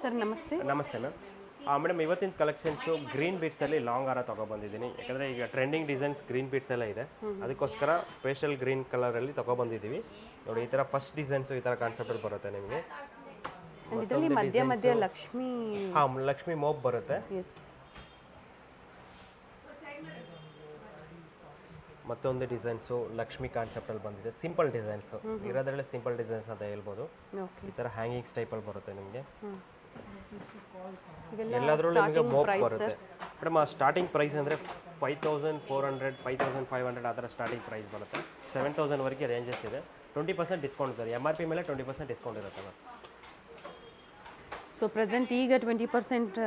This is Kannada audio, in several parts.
ಸರ್ ನಮಸ್ತೆ. ನಮಸ್ತೆ ಮ್ಯಾಮ್. ಮೇಡಮ್ ಇವತ್ತಿನ ಕಲೆಕ್ಷನ್ಸು ಗ್ರೀನ್ ಬೀಡ್ಸಲ್ಲಿ ಲಾಂಗ್ ಹಾರ ತೊಗೊಬಂದಿದ್ದೀನಿ. ಯಾಕಂದರೆ ಈಗ ಟ್ರೆಂಡಿಂಗ್ ಡಿಸೈನ್ಸ್ ಗ್ರೀನ್ ಬೀಡ್ಸ್ ಎಲ್ಲ ಇದೆ, ಅದಕ್ಕೋಸ್ಕರ ಪೇಸ್ಟಲ್ ಗ್ರೀನ್ ಕಲರಲ್ಲಿ ತೊಗೊಬಂದಿದ್ದೀವಿ. ನೋಡಿ, ಈ ಥರ ಫಸ್ಟ್ ಡಿಸೈನ್ಸು ಈ ಥರ ಕಾನ್ಸೆಪ್ಟಲ್ಲಿ ಬರುತ್ತೆ ನಿಮಗೆ. ಇದರಲ್ಲಿ ಮಧ್ಯ ಮಧ್ಯ ಲಕ್ಷ್ಮಿ ಲಕ್ಷ್ಮಿ ಮೋಪ್ ಬರುತ್ತೆ. ಎಸ್. ಮತ್ತೊಂದು ಡಿಸೈನ್ಸು ಲಕ್ಷ್ಮಿ ಕಾನ್ಸೆಪ್ಟಲ್ಲಿ ಬಂದಿದೆ. ಸಿಂಪಲ್ ಡಿಸೈನ್ಸು ಇರೋದ್ರಲ್ಲೇ ಸಿಂಪಲ್ ಡಿಸೈನ್ಸ್ ಅಂತ ಹೇಳ್ಬೋದು. ಈ ಥರ ಹ್ಯಾಂಗಿಂಗ್ಸ್ ಟೈಪಲ್ಲಿ ಬರುತ್ತೆ ನಿಮಗೆ. ಎಲ್ಲದರಲ್ಲೂ ನಿಮಗೆ ಮೋಪ್ ಬರುತ್ತೆ ಮೇಡಮ್. ಸ್ಟಾರ್ಟಿಂಗ್ ಪ್ರೈಸ್ ಅಂದರೆ 5400, 5500 ಆ ಥರ ಸ್ಟಾರ್ಟಿಂಗ್ ಪ್ರೈಸ್ ಬರುತ್ತೆ. 7000ವರೆಗೆ ರೇಂಜಸ್ ಇದೆ. 20% ಡಿಸ್ಕೌಂಟ್ ಇದೆ. MRP ಮೇಲೆ 20% ಡಿಸ್ಕೌಂಟ್ ಇರುತ್ತೆ ಮ್ಯಾಮ್. ಸೊ ಪ್ರೆಸೆಂಟ್ ಈಗ 20%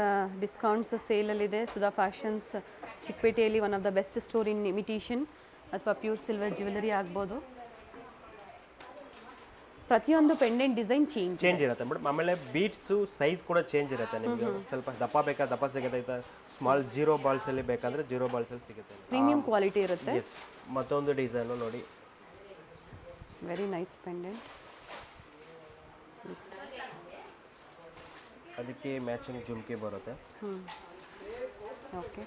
ಡಿಸ್ಕೌಂಟ್ಸ್ ಸೇಲಲ್ಲಿದೆ. ಸುಧಾ ಫ್ಯಾಷನ್ಸ್ ಚಿಕ್ಕಪೇಟೆಯಲ್ಲಿ one of the best store in imitation ಅಥವಾ ಪ್ಯೂರ್ ಸಿಲ್ವರ್ ಜ್ಯುವೆಲರಿ ಆಗ್ಬೋದು. ಪ್ರತಿಯೊಂದು ಪೆಂಡೆಂಟ್ ಡಿಸೈನ್ ಚೇಂಜ್ ಇರುತ್ತೆ ಮೇಡಮ್. ಆಮೇಲೆ ಬೀಡ್ಸು ಸೈಜ್ ಕೂಡ ಚೇಂಜ್ ಇರುತ್ತೆ ನಿಮಗೆ. ಸ್ವಲ್ಪ ದಪ್ಪ ಬೇಕಾ ದಪ್ಪ ಸಿಗುತ್ತೆ. ಸ್ಮಾಲ್ 0 ಬಾಲ್ಸಲ್ಲಿ ಬೇಕಂದರೆ 0 ಬಾಲ್ಸಲ್ಲಿ ಸಿಗುತ್ತೆ. ಪ್ರೀಮಿಯಂ ಕ್ವಾಲಿಟಿ ಇರುತ್ತೆ. ಎಸ್. ಮತ್ತೊಂದು ಡಿಸೈನು ನೋಡಿ, ವೆರಿ ನೈಸ್ ಪೆಂಡೆಂಟ್. ಅದಕ್ಕೆ ಮ್ಯಾಚಿಂಗ್ ಜುಮ್ಕಿ ಬರುತ್ತೆ. ಓಕೆ.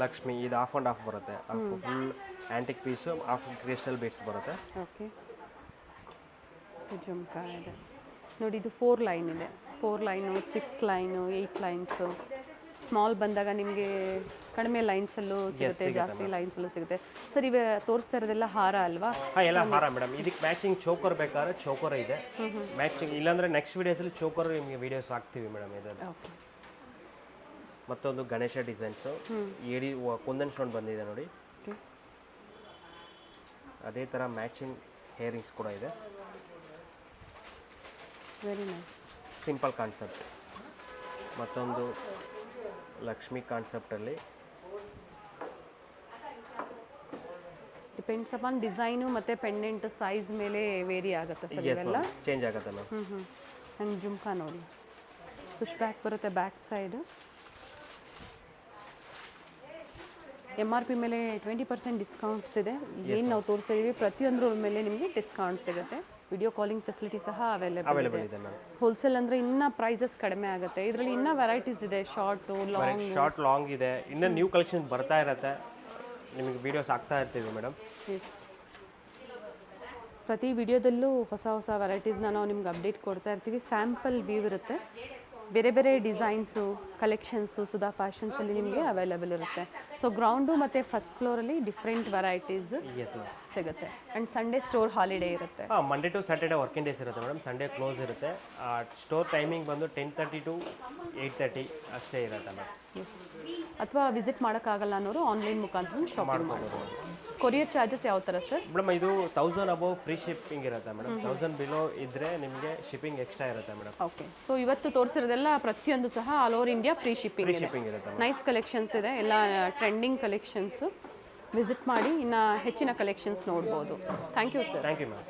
ಲಕ್ಷ್ಮಿ ಇದು ಆಫ್ ಆ್ಯಂಡ್ ಆಫ್ ಬರುತ್ತೆ. Full antique piece, of crystal beads ಬರುತ್ತೆ. ಓಕೆ. ಜುಮ್ಕಾ ಇದೆ ನೋಡಿ. ಇದು 4 ಲೈನ್ ಇದೆ. 4 ಲೈನು, 6 ಲೈನು, 8 ಲೈನ್ಸು. ಸ್ಮಾಲ್ ಬಂದಾಗ ನಿಮಗೆ ಕಡಿಮೆ ಲೈನ್ಸಲ್ಲೂ ಸಿಗುತ್ತೆ, ಜಾಸ್ತಿ ಲೈನ್ಸಲ್ಲೂ ಸಿಗುತ್ತೆ. ಸರ್, ಇವೆ ತೋರಿಸ್ತಾ ಇರೋದೆಲ್ಲ ಹಾರ ಅಲ್ವಾ? ಎಲ್ಲ ಹಾರ ಮೇಡಮ್. ಇದಕ್ಕೆ ಮ್ಯಾಚಿಂಗ್ ಚೋಕರ್ ಬೇಕಾದ್ರೆ ಚೋಕರ್ ಇದೆ ಮ್ಯಾಚಿಂಗ್. ಇಲ್ಲಾಂದರೆ ನೆಕ್ಸ್ಟ್ ವೀಡಿಯೋಸಲ್ಲಿ ಚೋಕರ್ ನಿಮಗೆ ವೀಡಿಯೋಸ್ ಹಾಕ್ತೀವಿ ಮೇಡಮ್. ಇದನ್ನು ಮತ್ತೊಂದು ಗಣೇಶ ಡಿಸೈನ್ಸು ಏಡಿ ಕುಂದನ್ ಸ್ಟೋನ್ ಬಂದಿದೆ ನೋಡಿ. ಅದೇ ಥರ ಮ್ಯಾಚಿಂಗ್ ಹೇರಿಂಗ್ಸ್ ಕೂಡ ಇದೆ. Very nice. Simple concept. ಮತ್ತೊಂದು ಲಕ್ಷ್ಮಿ ಕಾನ್ಸೆಪ್ಟಲ್ಲಿ ಡಿಪೆಂಡ್ಸ್ ಅಪಾನ್ ಡಿಸೈನು ಮತ್ತು ಪೆಂಡೆಂಟ್ ಸೈಜ್ ಮೇಲೆ ವೇರಿ ಆಗುತ್ತೆ ಸರ್. ಇವೆಲ್ಲ ಚೇಂಜ್ ಆಗುತ್ತೆ ಮ್ಯಾಮ್. ಆ್ಯಂಡ್ ಜುಮ್ಕಾ ನೋಡಿ, ಪುಷ್ ಬ್ಯಾಕ್ ಬರುತ್ತೆ ಬ್ಯಾಕ್ ಸೈಡು. MRP ಮೇಲೆ 20% ಡಿಸ್ಕೌಂಟ್ಸ್ ಇದೆ. ಏನು ನಾವು ತೋರಿಸ್ತಾ ಇದ್ದೀವಿ ಪ್ರತಿಯೊಂದರ ಮೇಲೆ ನಿಮಗೆ ಡಿಸ್ಕೌಂಟ್ ಸಿಗುತ್ತೆ. ವಿಡಿಯೋ ಕಾಲಿಂಗ್ ಫೆಸಿಲಿಟಿ ಸಹ ಅವೈಲೇಬಲ್ ಇದೆ. ಹೋಲ್ಸೇಲ್ ಅಂದರೆ ಇನ್ನೂ ಪ್ರೈಸಸ್ ಕಡಿಮೆ ಆಗುತ್ತೆ. ಇದರಲ್ಲಿ ಇನ್ನೂ ವೆರೈಟೀಸ್ ಇದೆ. ಶಾರ್ಟ್ ಲಾಂಗ್ ಇದೆ. ಇನ್ನೂ ನ್ಯೂ ಕಲೆಕ್ಷನ್ ಬರ್ತಾ ಇರುತ್ತೆ. ನಿಮಗೆ ವೀಡಿಯೋಸ್ ಆಗ್ತಾ ಇರ್ತೀವಿ ಮೇಡಮ್. ಎಸ್. ಪ್ರತಿ ವಿಡಿಯೋದಲ್ಲೂ ಹೊಸ ಹೊಸ ವೆರೈಟೀಸ್ನ ನಾವು ನಿಮ್ಗೆ ಅಪ್ಡೇಟ್ ಕೊಡ್ತಾ ಇರ್ತೀವಿ. ಸ್ಯಾಂಪಲ್ ವ್ಯೂ ಇರುತ್ತೆ. ಬೇರೆ ಬೇರೆ ಡಿಸೈನ್ಸು, ಕಲೆಕ್ಷನ್ಸು ಸುಧಾ ಫ್ಯಾಷನ್ಸಲ್ಲಿ ನಿಮಗೆ ಅವೈಲೇಬಲ್ ಇರುತ್ತೆ. ಸೊ ಗ್ರೌಂಡು ಮತ್ತು ಫಸ್ಟ್ ಫ್ಲೋರಲ್ಲಿ ಡಿಫ್ರೆಂಟ್ ವೆರೈಟೀಸ್ ಸಿಗುತ್ತೆ. ಆ್ಯಂಡ್ ಸಂಡೇ ಸ್ಟೋರ್ ಹಾಲಿಡೇ ಇರುತ್ತೆ. Monday to Saturday working days ಇರುತ್ತೆ ಮೇಡಮ್. ಸಂಡೇ ಕ್ಲೋಸ್ ಇರುತ್ತೆ. ಸ್ಟೋರ್ ಟೈಮಿಂಗ್ ಬಂದು 10:30 to 8:30 ಅಷ್ಟೇ ಇರುತ್ತೆ ಮ್ಯಾಮ್. ಎಸ್. ಅಥವಾ ವಿಸಿಟ್ ಮಾಡೋಕ್ಕಾಗಲ್ಲ ಅನ್ನೋರು ಆನ್ಲೈನ್ ಮುಖಾಂತರ ಶಾಪಿಂಗ್ ಮಾಡ್ಬೋದು. ಕೊರಿಯರ್ ಚಾರ್ಜಸ್ ಯಾವ ಥರ ಸರ್? ಮೇಡಮ್ ಇದು 1000 ಅಬೌವ್ ಫ್ರೀ ಶಿಪ್ಪಿಂಗ್ ಇರುತ್ತೆ ಮೇಡಮ್. 1000 ಬಿಲೋ ಇದ್ದರೆ ನಿಮಗೆ ಶಿಪ್ಪಿಂಗ್ ಎಕ್ಸ್ಟ್ರಾ ಇರುತ್ತೆ ಮೇಡಮ್. ಓಕೆ. ಸೊ ಇವತ್ತು ತೋರಿಸಿರೋದೆಲ್ಲ ಪ್ರತಿಯೊಂದು ಸಹ all over India free shipping ಇರುತ್ತೆ. ನೈಸ್ ಕಲೆಕ್ಷನ್ಸ್ ಇದೆ. ಎಲ್ಲ ಟ್ರೆಂಡಿಂಗ್ ಕಲೆಕ್ಷನ್ಸು. ವಿಸಿಟ್ ಮಾಡಿ ಇನ್ನು ಹೆಚ್ಚಿನ ಕಲೆಕ್ಷನ್ಸ್ ನೋಡ್ಬೋದು. Thank you sir. Thank you ma'am.